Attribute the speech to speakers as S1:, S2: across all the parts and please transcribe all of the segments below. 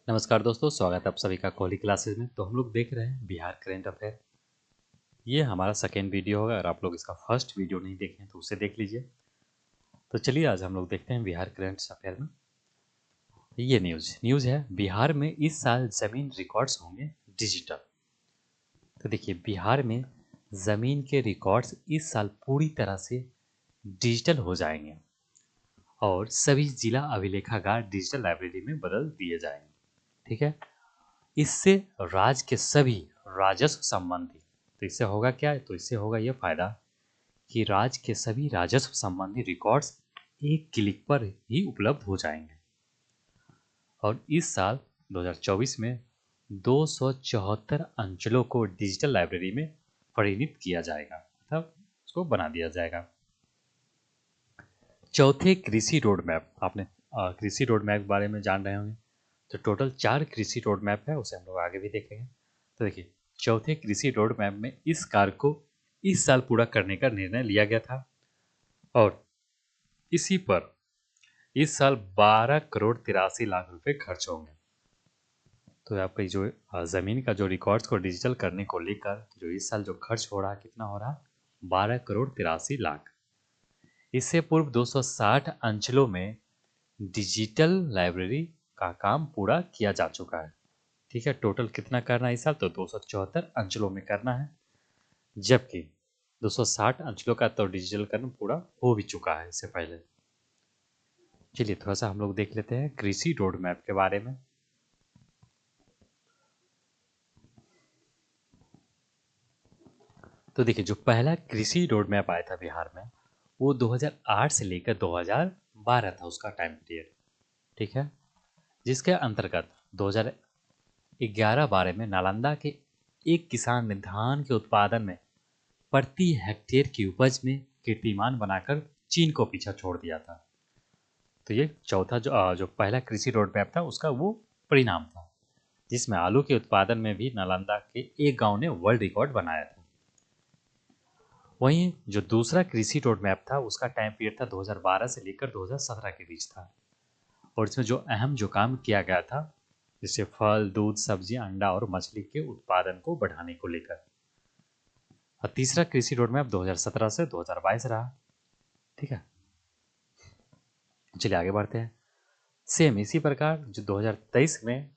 S1: नमस्कार दोस्तों, स्वागत है आप सभी का कोहली क्लासेस में। तो हम लोग देख रहे हैं बिहार करंट अफेयर। ये हमारा सेकेंड वीडियो होगा। अगर आप लोग इसका फर्स्ट वीडियो नहीं देखे हैं तो उसे देख लीजिए। तो चलिए आज हम लोग देखते हैं बिहार करंट अफेयर में। ये न्यूज़ है, बिहार में इस साल ज़मीन रिकॉर्ड्स होंगे डिजिटल। तो देखिए, बिहार में ज़मीन के रिकॉर्ड्स इस साल पूरी तरह से डिजिटल हो जाएंगे और सभी जिला अभिलेखागार डिजिटल लाइब्रेरी में बदल दिए जाएंगे। ठीक है, इससे राज्य के सभी राजस्व संबंधी, तो इससे होगा क्या, तो इससे होगा यह फायदा कि राज्य के सभी राजस्व संबंधी रिकॉर्ड्स एक क्लिक पर ही उपलब्ध हो जाएंगे। और इस साल 2024 में 274 अंचलों को डिजिटल लाइब्रेरी में परिणत किया जाएगा, मतलब उसको बना दिया जाएगा। चौथे कृषि रोड मैप, आपने कृषि रोड मैप के बारे में जान रहे होंगे। तो टोटल 4 कृषि रोड मैप है, उसे हम लोग आगे भी देखेंगे। तो देखिए, चौथे कृषि रोड मैप में इस कार्य को इस साल पूरा करने का निर्णय लिया गया था और इसी पर इस साल 12 करोड़ 83 लाख रुपए खर्च होंगे। तो आपकी जो ज़मीन का जो रिकॉर्ड्स को डिजिटल करने को लेकर जो इस साल जो खर्च हो रहा है, कितना हो रहा है, 12 करोड़ 83 लाख। इससे पूर्व 260 अंचलों में डिजिटल लाइब्रेरी का काम पूरा किया जा चुका है। ठीक है, टोटल कितना करना है इस साल, तो 274 अंचलों में करना है, जबकि 260 अंचलों का तो डिजिटलकरण पूरा हो भी चुका है इससे पहले। चलिए थोड़ा सा हम लोग देख लेते हैं कृषि रोड मैप के बारे में। तो देखिए, जो पहला कृषि रोड मैप आया था बिहार में, वो 2008 से लेकर 2012 था उसका टाइम पीरियड। ठीक है, जिसके अंतर्गत 2011-12 में नालंदा के एक किसान ने धान के उत्पादन में प्रति हेक्टेयर की उपज में कीर्तिमान बनाकर चीन को पीछा छोड़ दिया था। तो ये चौथा जो पहला कृषि रोड मैप था उसका वो परिणाम था, जिसमें आलू के उत्पादन में भी नालंदा के एक गांव ने वर्ल्ड रिकॉर्ड बनाया था। वहीं जो दूसरा कृषि रोड मैप था उसका टाइम पीरियड था 2012 से लेकर 2017 के बीच था, और इसमें जो अहम जो काम किया गया था, जैसे फल, दूध, सब्जी, अंडा और मछली के उत्पादन को बढ़ाने को लेकर। और तीसरा कृषि रोड मैप 2017 से 2022 रहा। ठीक है, चलिए आगे बढ़ते हैं। सेम इसी प्रकार जो 2023 में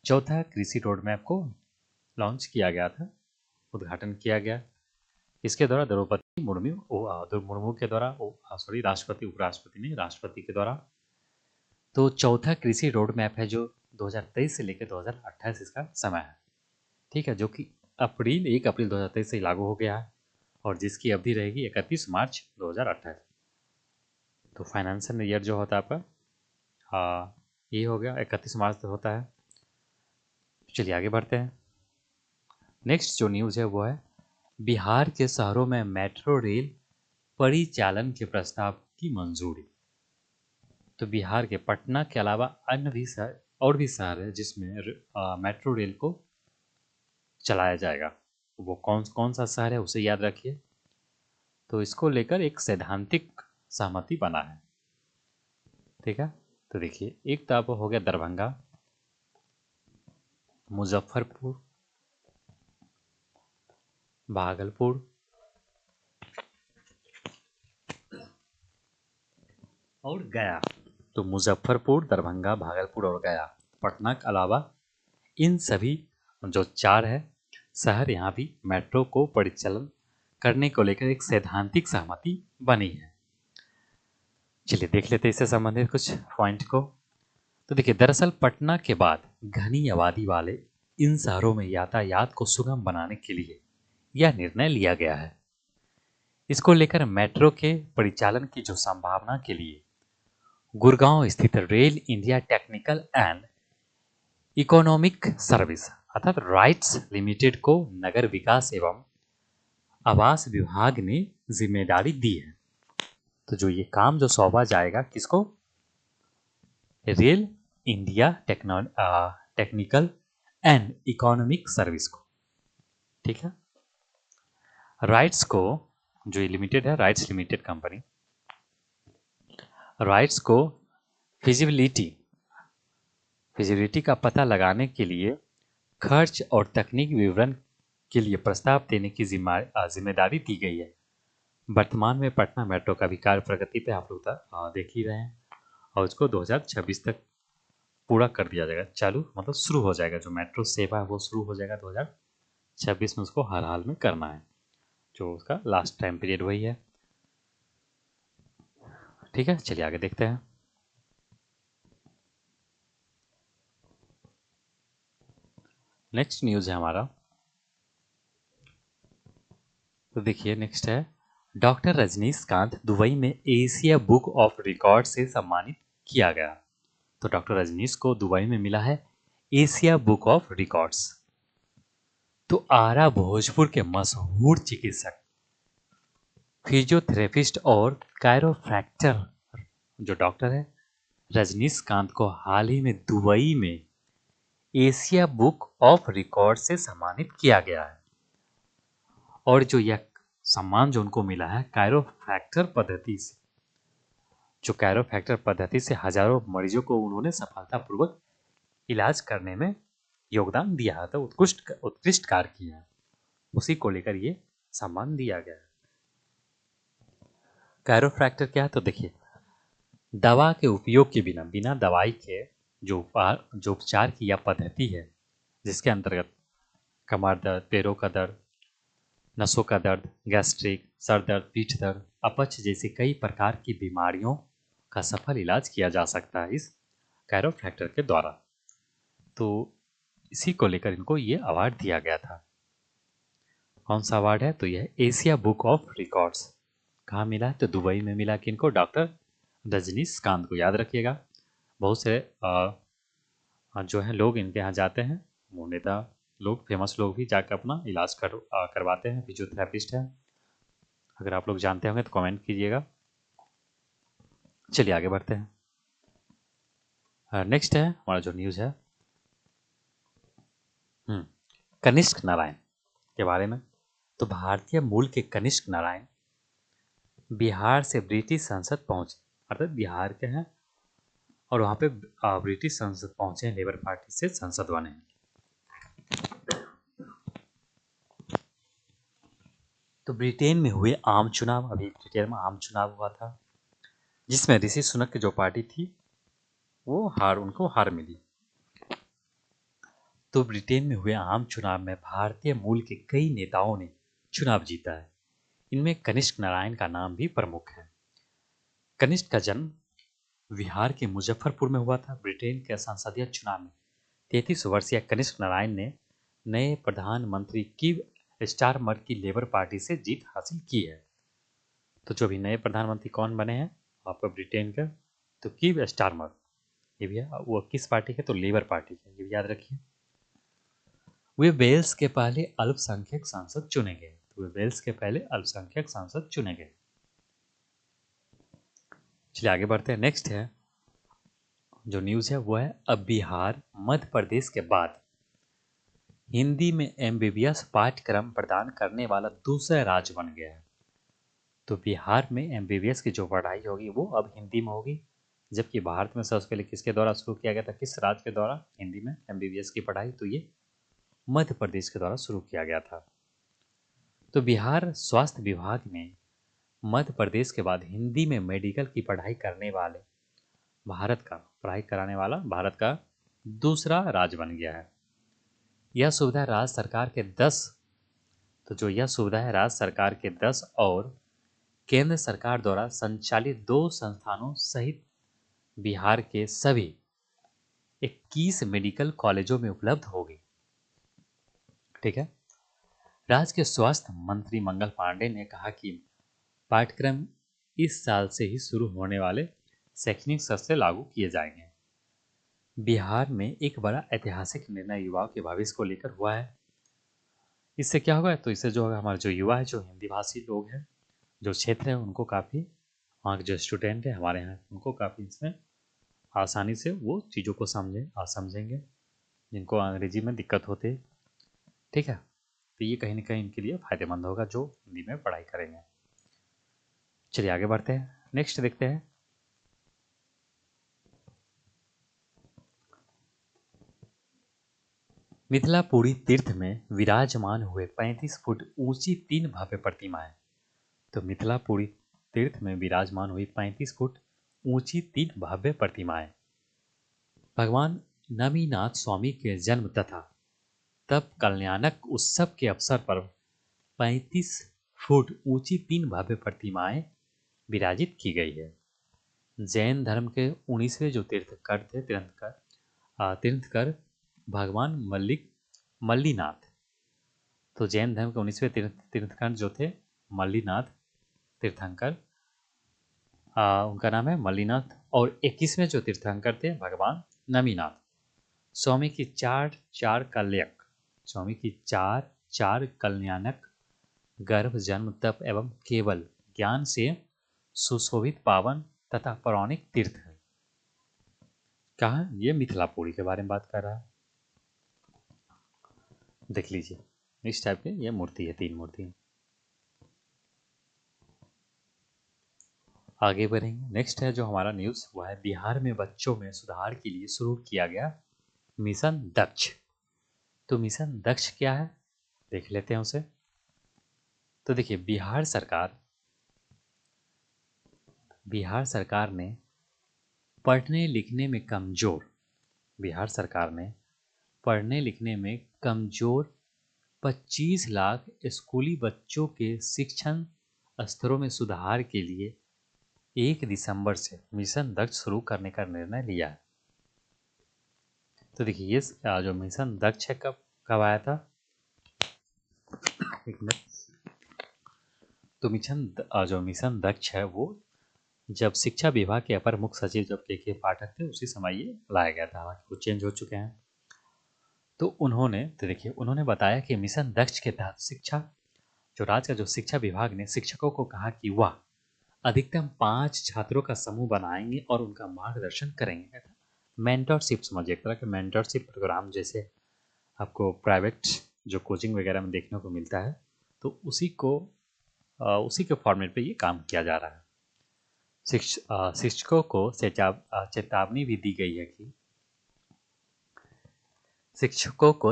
S1: चौथा कृषि रोड मैप को लॉन्च किया गया था, उद्घाटन किया गया। इसके द्वारा द्रौपदी मुर्मू के द्वारा, राष्ट्रपति, उपराष्ट्रपति नहीं, राष्ट्रपति के द्वारा। तो चौथा कृषि रोड मैप है जो 2023 से लेकर 2028 इसका समय है। ठीक है, जो कि 1 अप्रैल 2023 से लागू हो गया है और जिसकी अवधि रहेगी 31 मार्च 2028। तो फाइनेंशियल ईयर जो होता है आपका, ये हो गया 31 मार्च तक होता है। चलिए आगे बढ़ते हैं। नेक्स्ट जो न्यूज़ है वो है बिहार के शहरों में मेट्रो रेल परिचालन के प्रस्ताव की मंजूरी। तो बिहार के पटना के अलावा अन्य भी शहर और भी शहर है जिसमें मेट्रो रेल को चलाया जाएगा। वो कौन कौन सा शहर है उसे याद रखिए। तो इसको लेकर एक सैद्धांतिक सहमति बना है। ठीक है, तो देखिए, एक तो आपको हो गया दरभंगा, मुजफ्फरपुर, भागलपुर और गया। तो मुजफ्फरपुर, दरभंगा, भागलपुर और गया, पटना के अलावा इन सभी जो 4 है शहर, यहाँ भी मेट्रो को परिचालन करने को लेकर एक सैद्धांतिक सहमति बनी है। चलिए देख लेते हैं इससे संबंधित कुछ पॉइंट को। तो देखिए, दरअसल पटना के बाद घनी आबादी वाले इन शहरों में यातायात को सुगम बनाने के लिए यह निर्णय लिया गया है। इसको लेकर मेट्रो के परिचालन की जो संभावना के लिए गुड़गांव स्थित rail India technical and economic service अर्थात राइट्स लिमिटेड को नगर विकास एवं आवास विभाग ने जिम्मेदारी दी है। तो जो ये काम जो सौंपा जाएगा किसको, rail India technical and economic service को। ठीक है, राइट्स को, जो लिमिटेड है, राइट्स लिमिटेड कंपनी, राइट्स को फिजिबिलिटी फिजिबिलिटी का पता लगाने के लिए खर्च और तकनीक विवरण के लिए प्रस्ताव देने की जिम्मेदारी दी गई है। वर्तमान में पटना मेट्रो का भी कार्य प्रगति पे आप लोग देख ही रहे हैं और उसको 2026 तक पूरा कर दिया जाएगा, चालू मतलब शुरू हो जाएगा। जो मेट्रो सेवा है वो शुरू हो जाएगा 2026 में, उसको हर हाल में करना है। जो उसका लास्ट टाइम पीरियड वही है। ठीक है, चलिए आगे देखते हैं। नेक्स्ट न्यूज़ है हमारा, तो देखिए नेक्स्ट है, डॉक्टर रजनीकांत दुबई में एशिया बुक ऑफ रिकॉर्ड से सम्मानित किया गया। तो डॉक्टर रजनीश को दुबई में मिला है एशिया बुक ऑफ रिकॉर्ड्स। तो आरा भोजपुर के मशहूर चिकित्सक, फिजियोथेरेपिस्ट और कायरोप्रैक्टर जो डॉक्टर है रजनीकांत को हाल ही में दुबई में एशिया बुक ऑफ रिकॉर्ड से सम्मानित किया गया है। और जो यह सम्मान जो उनको मिला है कायरोप्रैक्टर पद्धति से, जो कायरोप्रैक्टर पद्धति से हजारों मरीजों को उन्होंने सफलतापूर्वक इलाज करने में योगदान दिया है, तो उत्कृष्ट कार्य किया है, उसी को लेकर ये सम्मान दिया गया है। कायरोप्रैक्टर क्या है, तो देखिए दवा के उपयोग के बिना, बिना दवाई के जो उपचार की यह पद्धति है, जिसके अंतर्गत कमर दर्द, पैरों का दर्द, नसों का दर्द, गैस्ट्रिक, सर दर्द, पीठ दर्द, अपच जैसी कई प्रकार की बीमारियों का सफल इलाज किया जा सकता है इस कायरोप्रैक्टर के द्वारा। तो इसी को लेकर इनको ये अवार्ड दिया गया था। कौन सा अवार्ड है, तो यह एशिया बुक ऑफ रिकॉर्ड्स। कहाँ मिला है, तो दुबई में मिला। किनको, डॉक्टर रजनीकांत को। याद रखिएगा, बहुत से जो है लोग इनके यहाँ जाते हैं, नेता लोग, फेमस लोग भी जाकर अपना इलाज करवाते हैं। फिजियोथेरेपिस्ट है, अगर आप लोग जानते होंगे तो कमेंट कीजिएगा। चलिए आगे बढ़ते हैं। नेक्स्ट है हमारा जो न्यूज़ है कनिष्क नारायण के बारे में। तो भारतीय मूल के कनिष्क नारायण बिहार से ब्रिटिश संसद पहुंचे, अर्थात बिहार के हैं, और वहाँ पे ब्रिटिश संसद पहुंचे हैं, लेबर पार्टी से संसद बने हैं। तो ब्रिटेन में हुए आम चुनाव, अभी ब्रिटेन में आम चुनाव हुआ था, जिसमें ऋषि सुनक की जो पार्टी थी वो उनको हार मिली। तो ब्रिटेन में हुए आम चुनाव में भारतीय मूल के कई नेताओं ने चुनाव जीता है। इनमें कनिष्क नारायण का नाम भी प्रमुख है। कनिष्क का जन्म बिहार के मुजफ्फरपुर में हुआ था। ब्रिटेन के संसदीय चुनाव में 33 वर्षीय कनिष्क नारायण ने नए प्रधानमंत्री कीव स्टारमर की लेबर पार्टी से जीत हासिल की है। तो जो भी नए प्रधानमंत्री कौन बने हैं आपका ब्रिटेन का, तो कीव स्टारमर, ये भी है। वो किस पार्टी के, तो लेबर पार्टी के, ये भी याद रखिए। वे वेल्स के पहले अल्पसंख्यक सांसद चुने गए। तो वे वेल्स के पहले अल्पसंख्यक सांसद चुने गए। चलिए आगे बढ़ते हैं। नेक्स्ट है जो न्यूज़ है वो है, अब बिहार मध्य प्रदेश के बाद हिंदी में एमबीबीएस पाठ्यक्रम प्रदान करने वाला दूसरा राज्य बन गया है। तो बिहार में एमबीबीएस की जो पढ़ाई होगी वो अब हिंदी में होगी, जबकि भारत में सबसे पहले किसके द्वारा शुरू किया गया था, किस राज्य के द्वारा हिंदी में एमबीबीएस की पढ़ाई, तो ये मध्य प्रदेश के द्वारा शुरू किया गया था। तो बिहार स्वास्थ्य विभाग में मध्य प्रदेश के बाद हिंदी में मेडिकल की पढ़ाई करने वाले पढ़ाई कराने वाला भारत का दूसरा राज्य बन गया है। यह सुविधा राज्य सरकार के 10 तो जो यह सुविधा है राज्य सरकार के 10 और केंद्र सरकार द्वारा संचालित 2 संस्थानों सहित बिहार के सभी 21 मेडिकल कॉलेजों में उपलब्ध होगी। ठीक है। राज्य के स्वास्थ्य मंत्री मंगल पांडे ने कहा कि पाठ्यक्रम इस साल से ही शुरू होने वाले शैक्षणिक सत्र से लागू किए जाएंगे। बिहार में एक बड़ा ऐतिहासिक निर्णय युवाओं के भविष्य को लेकर हुआ है। इससे क्या होगा, तो इससे जो होगा, हमारे जो युवा है, जो हिंदी भाषी लोग हैं, जो क्षेत्र है, उनको काफ़ी, वहाँ के जो स्टूडेंट है हमारे यहाँ, उनको काफ़ी इसमें आसानी से वो चीज़ों को समझेंगे जिनको अंग्रेजी में दिक्कत होती है। ठीक है, तो ये कहीं ना कहीं इनके लिए फ़ायदेमंद होगा जो हिंदी में पढ़ाई करेंगे। चलिए आगे बढ़ते हैं। नेक्स्ट देखते हैं। मिथिलापुरी तीर्थ में विराजमान हुए 35 फुट ऊंची 3 भव्य प्रतिमाएं। तो मिथिलापुरी तीर्थ में विराजमान हुई 35 फुट ऊंची 3 भव्य प्रतिमाएं भगवान नमीनाथ स्वामी के जन्म तथा तब कल्याणक उत्सव के अवसर पर 35 फुट ऊंची 3 भव्य प्रतिमाएं विराजित की गई है। जैन धर्म के 19वें जो तीर्थकर थे तीर्थकर भगवान मल्लीनाथ। तो जैन धर्म के 19वें तीर्थंकर जो थे मल्लीनाथ तीर्थंकर, उनका नाम है मल्लीनाथ। और 21वें जो तीर्थंकर थे भगवान नमीनाथ। स्वामी की चार कल्याणक गर्भ जन्म तप एवं केवल ज्ञान से सुशोभित पावन तथा पौराणिक तीर्थ है। कहा ये मिथिलापुरी के बारे में बात कर रहा है। देख लीजिए इस टाइप के ये मूर्ति है, 3 मूर्ति। आगे बढ़ेंगे। नेक्स्ट है जो हमारा न्यूज़ वो है बिहार में बच्चों में सुधार के लिए शुरू किया गया मिशन दक्ष। तो मिशन दक्ष क्या है देख लेते हैं उसे। तो देखिए बिहार सरकार ने पढ़ने लिखने में कमजोर 25 लाख स्कूली बच्चों के शिक्षण स्तरों में सुधार के लिए 1 दिसंबर से मिशन दक्ष शुरू करने का निर्णय लिया है। तो देखिए ये जो मिशन दक्ष है कब आया था, एक मिनट। तो जो मिशन दक्ष है वो जब शिक्षा विभाग के अपर मुख्य सचिव जब के पाठक थे उसी समय ये लाया गया था, हालांकि वो चेंज हो चुके हैं। तो उन्होंने बताया कि मिशन दक्ष के तहत राज्य का जो शिक्षा विभाग ने शिक्षकों को कहा कि वह अधिकतम 5 छात्रों का समूह बनाएंगे और उनका मार्गदर्शन करेंगे। मेंटरशिप समझिए, एक तरह के मेंटरशिप प्रोग्राम जैसे आपको प्राइवेट जो कोचिंग वगैरह में देखने को मिलता है, तो उसी के फॉर्मेट पे ये काम किया जा रहा है। शिक्षकों को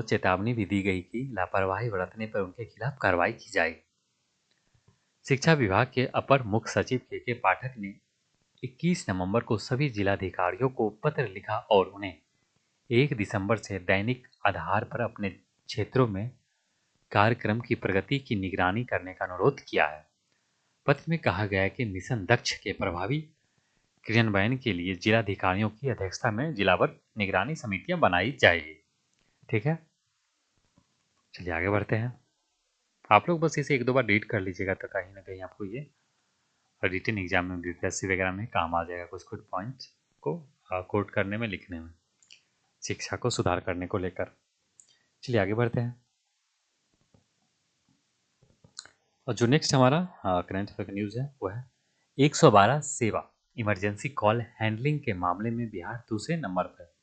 S1: चेतावनी भी दी गई कि लापरवाही बरतने पर उनके खिलाफ कार्रवाई की जाएगी। शिक्षा विभाग के अपर मुख्य सचिव के पाठक ने 21 नवंबर को सभी जिलाधिकारियों को पत्र लिखा और उन्हें 1 दिसंबर से दैनिक आधार पर अपने क्षेत्रों में कार्यक्रम की प्रगति की निगरानी करने का अनुरोध किया है। पत्र में कहा गया है कि मिशन दक्ष के प्रभावी क्रियान्वयन के लिए जिलाधिकारियों की अध्यक्षता में जिलावार निगरानी समितियां बनाई जाएगी। ठीक है, चलिए आगे बढ़ते हैं। आप लोग बस इसे 1-2 बार रीड कर लीजिएगा तो कहीं ना कहीं आपको ये रिटन एग्जाम में यूपीएससी वगैरह में काम आ जाएगा, कुछ पॉइंट्स को कोट करने में, लिखने में, शिक्षा को सुधार करने को लेकर। चलिए आगे बढ़ते हैं। और जो नेक्स्ट हमारा करंट अफेयर न्यूज़ है वो है 112 सेवा इमरजेंसी कॉल हैंडलिंग के मामले में बिहार दूसरे नंबर पर।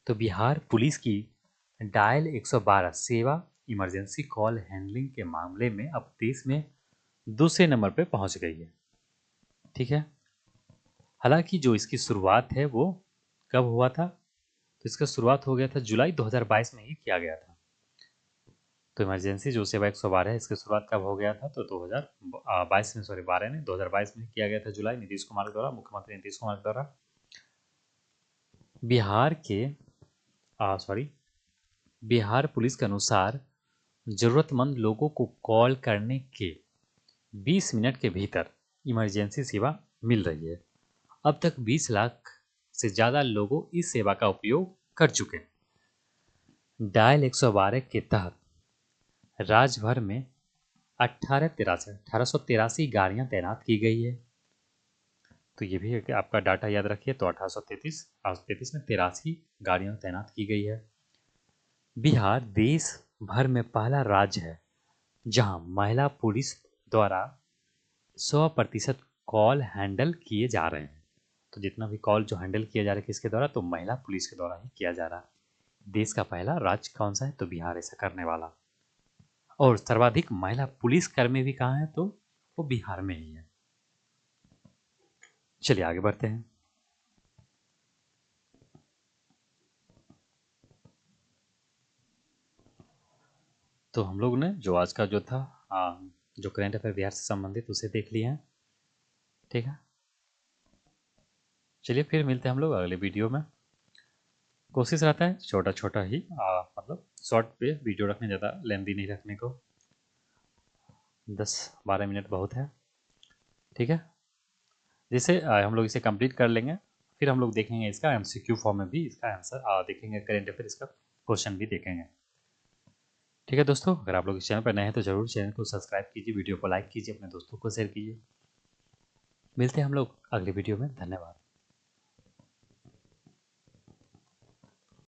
S1: तो बिहार पुलिस की डायल 112 सेवा इमरजेंसी कॉल हैंडलिंग के मामले में अब देश में दूसरे नंबर पर पहुंच गई है। ठीक है, हालांकि जो इसकी शुरुआत है वो कब हुआ था, तो इसका शुरुआत हो गया था जुलाई 2022 में ही किया गया था। तो इमरजेंसी जो सेवा 112 है इसकी शुरुआत कब हो गया था, तो 2022 में, 2022 में किया गया था जुलाई, नीतीश कुमार के द्वारा, मुख्यमंत्री नीतीश कुमार के द्वारा। बिहार पुलिस के अनुसार जरूरतमंद लोगों को कॉल करने के 20 मिनट के भीतर इमरजेंसी सेवा मिल रही है। अब तक 20 लाख से ज़्यादा लोगों इस सेवा का उपयोग कर चुके हैं। डायल 112 के तहत राज्य भर में 1883 गाड़ियां तैनात की गई है। तो ये भी है कि आपका डाटा याद रखिए। तो 1833 में 83 गाड़ियां तैनात की गई है। बिहार देश भर में पहला राज्य है जहां महिला पुलिस द्वारा 100% कॉल हैंडल किए जा रहे हैं। तो जितना भी कॉल जो हैंडल किया जा रहा है किसके द्वारा, तो महिला पुलिस के द्वारा ही किया जा रहा है। देश का पहला राज्य कौन सा है, तो बिहार ऐसा करने वाला। और सर्वाधिक महिला पुलिसकर्मी भी कहाँ है, तो वो बिहार में ही है। चलिए आगे बढ़ते हैं। तो हम लोग ने जो आज का जो था जो करेंट अफेयर बिहार से संबंधित उसे देख लिए हैं। ठीक है, चलिए फिर मिलते हैं हम लोग अगले वीडियो में। कोशिश रहता है छोटा छोटा ही मतलब शॉर्ट पे वीडियो रखने, ज़्यादा लेंदी नहीं रखने को। 10-12 मिनट बहुत है। ठीक है, जिसे हम लोग इसे कंप्लीट कर लेंगे, फिर हम लोग देखेंगे इसका एमसीक्यू फॉर्म में भी इसका आंसर देखेंगे, करेंट अफेयर इसका क्वेश्चन भी देखेंगे। ठीक है दोस्तों, अगर आप लोग इस चैनल पर नए हैं तो ज़रूर चैनल को सब्सक्राइब कीजिए, वीडियो को लाइक कीजिए, अपने दोस्तों को शेयर कीजिए। मिलते हैं हम लोग अगले वीडियो में। धन्यवाद।